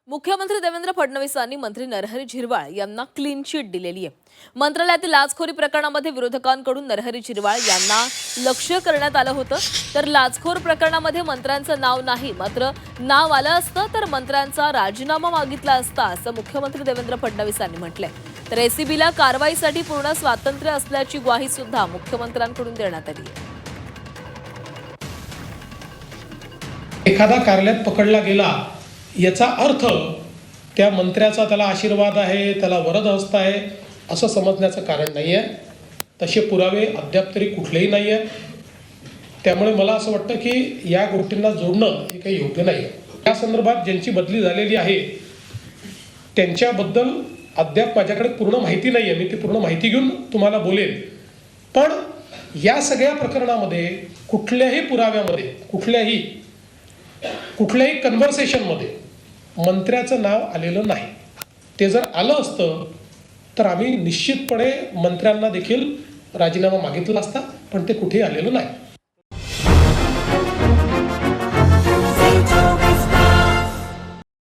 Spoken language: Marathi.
मुख्यमंत्री देवेंद्र फडणवीसांनी मंत्री नरहरी झिरवाळ यांना क्लीन चिट दिलेली आहे. मंत्रालयातील लाचखोरी प्रकरणामध्ये विरोधकांकडून नरहरी झिरवाळ यांना लक्ष्य करण्यात आलं होतं. तर लाचखोर प्रकरणामध्ये मंत्र्यांचं नाव नाही, मात्र नाव आलं असतं तर मंत्र्यांचा राजीनामा मागितला असता, असं मुख्यमंत्री देवेंद्र फडणवीसांनी म्हटलंय. तर एसीबीला कारवाईसाठी पूर्ण स्वातंत्र्य असल्याची ग्वाही सुद्धा मुख्यमंत्र्यांकडून देण्यात आली आहे. एखादा कार्यालयात पकडला गेला याचा अर्थ त्या मंत्र्याचा त्याला आशीर्वाद आहे, त्याला वरद हस्त आहे असं समजण्याचं कारण नाही आहे. तसे पुरावे अद्याप तरी कुठलेही नाही आहे. त्यामुळे मला असं वाटतं की या गोष्टींना जोडणं हे काही योग्य नाही आहे. या संदर्भात ज्यांची बदली झालेली आहे त्यांच्याबद्दल अद्याप माझ्याकडे पूर्ण माहिती नाही आहे. मी ती पूर्ण माहिती घेऊन तुम्हाला बोलेन. पण या सगळ्या प्रकरणामध्ये कुठल्याही पुराव्यामध्ये कुठल्याही कन्व्हर्सेशनमध्ये मंत्र्याचं नाव आलेलं नाही. ते जर आलं असतं तर आम्ही निश्चितपणे मंत्र्यांना देखील राजीनामा मागितला असता, पण ते कुठेही आलेलं नाही.